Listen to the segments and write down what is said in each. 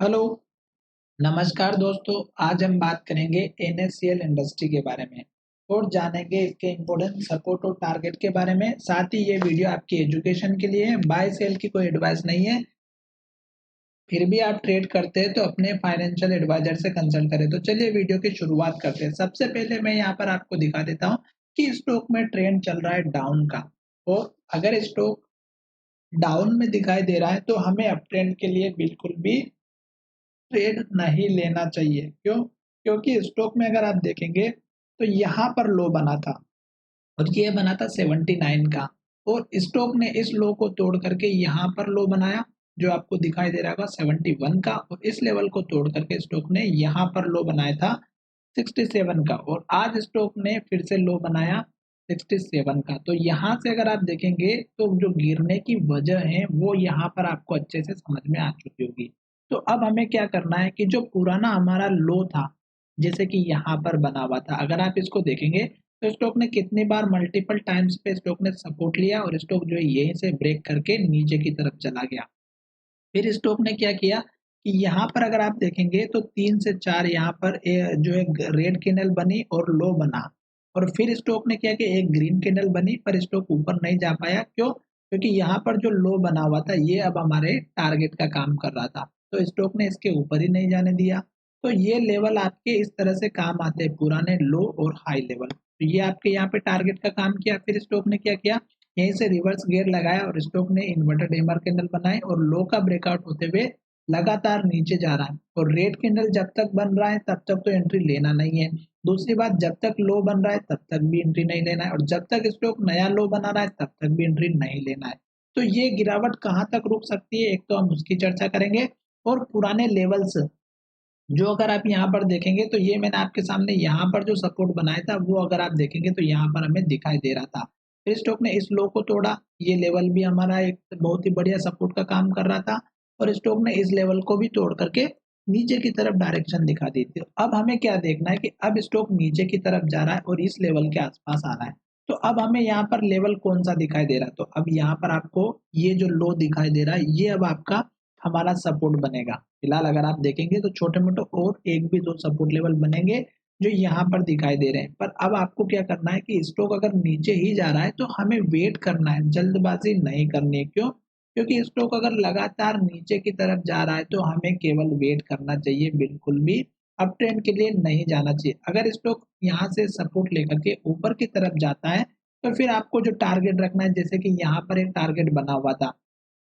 Hello, नमस्कार दोस्तों। आज हम बात करेंगे एनएससीएल इंडस्ट्री के बारे में और जानेंगे इसके इम्पोर्टेंट सपोर्ट और टारगेट के बारे में। साथ ही ये वीडियो आपकी एजुकेशन के लिए है, बाय सेल की कोई एडवाइस नहीं है। फिर भी आप ट्रेड करते हैं तो अपने फाइनेंशियल एडवाइजर से कंसल्ट करें। तो चलिए वीडियो की शुरुआत करते हैं। सबसे पहले मैं यहाँ पर आपको दिखा देता हूँ कि स्टॉक में ट्रेंड चल रहा है डाउन का, और अगर स्टॉक डाउन में दिखाई दे रहा है तो हमें अप ट्रेंड के लिए बिल्कुल भी ट्रेड नहीं लेना चाहिए। क्यों? क्योंकि स्टॉक में अगर आप देखेंगे तो यहाँ पर लो बना था और ये बना था 79 का, और स्टॉक ने इस लो को तोड़ करके यहाँ पर लो बनाया जो आपको दिखाई दे रहा होगा 71 का, और इस लेवल को तोड़ करके स्टॉक ने यहाँ पर लो बनाया था 67 का, और आज स्टॉक ने फिर से लो बनाया 67 का। तो यहाँ से अगर आप देखेंगे तो जो गिरने की वजह है वो यहाँ पर आपको अच्छे से समझ में आ चुकी होगी। तो अब हमें क्या करना है कि जो पुराना हमारा लो था, जैसे कि यहाँ पर बना हुआ था, अगर आप इसको देखेंगे तो स्टॉक ने कितनी बार मल्टीपल टाइम्स पे स्टॉक ने सपोर्ट लिया और स्टॉक जो है यहीं से ब्रेक करके नीचे की तरफ चला गया। फिर स्टॉक ने क्या किया कि यहाँ पर अगर आप देखेंगे तो 3 से 4 यहाँ पर जो है रेड कैंडल बनी और लो बना, और फिर स्टॉक ने क्या किया, एक ग्रीन कैंडल बनी पर स्टॉक ऊपर नहीं जा पाया। क्यों? क्योंकि यहाँ पर जो लो बना हुआ था ये अब हमारे टारगेट का काम कर रहा था, तो स्टॉक ने इसके ऊपर ही नहीं जाने दिया। तो ये लेवल आपके इस तरह से काम आते हैं, पुराने लो और हाई लेवल। तो ये आपके यहाँ पे टारगेट का काम किया। फिर स्टॉक ने क्या किया, यहीं से रिवर्स गियर लगाया और स्टॉक ने इन्वर्टेड एमआर कैंडल बनाए और लो का ब्रेकआउट होते हुए लगातार नीचे जा रहा है। और रेड कैंडल जब तक बन रहा है तब तक तो एंट्री लेना नहीं है। दूसरी बात, जब तक लो बन रहा है तब तक भी एंट्री नहीं लेना है, और जब तक स्टॉक नया लो बना रहा है तब तक भी एंट्री नहीं लेना है। तो ये गिरावट कहाँ तक रुक सकती है, एक तो हम उसकी चर्चा करेंगे, और पुराने लेवल्स जो अगर आप यहाँ पर देखेंगे तो ये मैंने आपके सामने यहाँ पर जो सपोर्ट बनाया था वो अगर आप देखेंगे तो यहाँ पर हमें दिखाई दे रहा था। फिर स्टॉक ने इस लो को तोड़ा, ये लेवल भी हमारा एक बहुत ही बढ़िया सपोर्ट का काम कर रहा था, और स्टॉक ने इस लेवल को भी तोड़ करके नीचे की तरफ डायरेक्शन दिखा दी थी। अब हमें क्या देखना है कि अब स्टॉक नीचे की तरफ जा रहा है और इस लेवल के आसपास आ रहा है। तो अब हमें यहाँ पर लेवल कौन सा दिखाई दे रहा है, तो अब यहाँ पर आपको ये जो लो दिखाई दे रहा है ये अब आपका हमारा सपोर्ट बनेगा। फिलहाल अगर आप देखेंगे तो छोटे-मोटे और 1 भी 2 सपोर्ट लेवल बनेंगे जो यहाँ पर दिखाई दे रहे हैं। पर अब आपको क्या करना है कि स्टॉक अगर नीचे ही जा रहा है तो हमें वेट करना है, जल्दबाज़ी नहीं करनी है। क्यों? क्योंकि स्टॉक अगर लगातार नीचे की तरफ जा रहा है तो हमें केवल वेट करना चाहिए, बिल्कुल भी अप ट्रेंड के लिए नहीं जाना चाहिए। अगर स्टॉक यहाँ से सपोर्ट लेकर के ऊपर की तरफ जाता है तो फिर आपको जो टारगेट रखना है, जैसे कि यहाँ पर एक टारगेट बना हुआ था,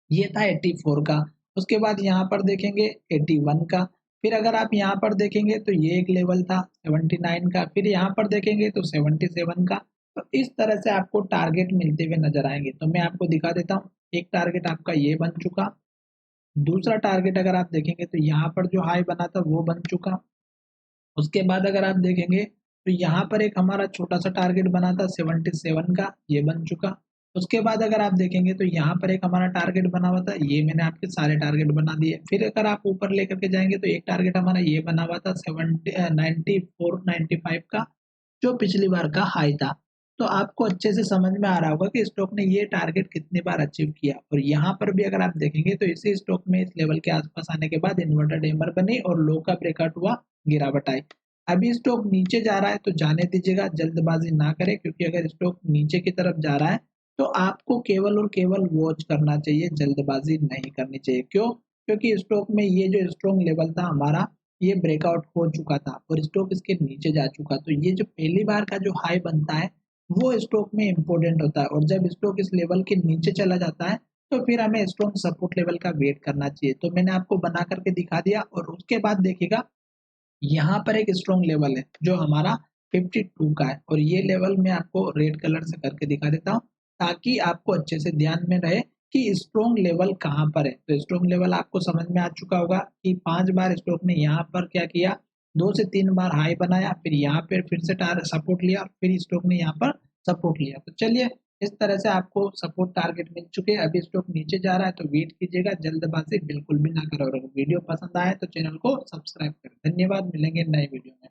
ये था 84 का। उसके बाद यहाँ पर देखेंगे 81 का। फिर अगर आप यहाँ पर देखेंगे तो ये एक लेवल था 79 का। फिर यहाँ पर देखेंगे तो 77 का। तो इस तरह से आपको टारगेट मिलते हुए नजर आएंगे। तो मैं आपको दिखा देता हूँ, एक टारगेट आपका ये बन चुका। दूसरा टारगेट अगर आप देखेंगे तो यहाँ पर जो हाई बना था वो बन चुका। उसके बाद अगर आप देखेंगे तो यहाँ पर एक हमारा छोटा-सा टारगेट बना था 77 का, ये बन चुका। उसके बाद अगर आप देखेंगे तो यहाँ पर एक हमारा टारगेट बना हुआ था, ये मैंने आपके सारे टारगेट बना दिए। फिर अगर आप ऊपर लेकर के जाएँगे तो एक टारगेट हमारा ये बना हुआ था 94, 95 का, जो पिछली बार का हाई था। तो आपको अच्छे से समझ में आ रहा होगा कि स्टॉक ने ये टारगेट कितनी बार अचीव किया, और यहाँ पर भी अगर आप देखेंगे तो इसी स्टॉक में इस लेवल के आसपास आने के बाद इन्वर्टेड हैमर बनी और लो का ब्रेकआउट हुआ, गिरावट आई। अभी स्टॉक नीचे जा रहा है तो जाने दीजिएगा, जल्दबाजी ना करें, क्योंकि अगर स्टॉक नीचे की तरफ जा रहा है तो आपको केवल और केवल वॉच करना चाहिए, जल्दबाजी नहीं करनी चाहिए। क्यों? क्योंकि स्टॉक में ये जो स्ट्रॉन्ग लेवल था हमारा, ये ब्रेकआउट हो चुका था और स्टॉक इसके नीचे जा चुका। तो ये जो पहली बार का जो हाई बनता है वो स्टॉक में इम्पोर्टेंट होता है, और जब स्टॉक इस लेवल के नीचे चला जाता है तो फिर हमें स्ट्रॉन्ग सपोर्ट लेवल का वेट करना चाहिए। तो मैंने आपको बना करके दिखा दिया, और उसके बाद देखिएगा यहाँ पर एक स्ट्रॉन्ग लेवल है जो हमारा 52 का है, और ये लेवल मैं आपको रेड कलर से करके दिखा देता हूँ ताकि आपको अच्छे से ध्यान में रहे कि स्ट्रॉन्ग लेवल कहाँ पर है। तो स्ट्रॉन्ग लेवल आपको समझ में आ चुका होगा कि 5 बार स्टॉक ने यहाँ पर क्या किया, 2 से 3 बार हाई बनाया, फिर यहाँ पर फिर से सपोर्ट लिया, फिर स्टॉक ने यहाँ पर सपोर्ट लिया। तो चलिए, इस तरह से आपको सपोर्ट टारगेट मिल चुके हैं। अभी स्टॉक नीचे जा रहा है तो वेट कीजिएगा, जल्दबाजी बिल्कुल भी ना करो, और अगर वीडियो पसंद आए तो चैनल को सब्सक्राइब करें। धन्यवाद, मिलेंगे नए वीडियो में।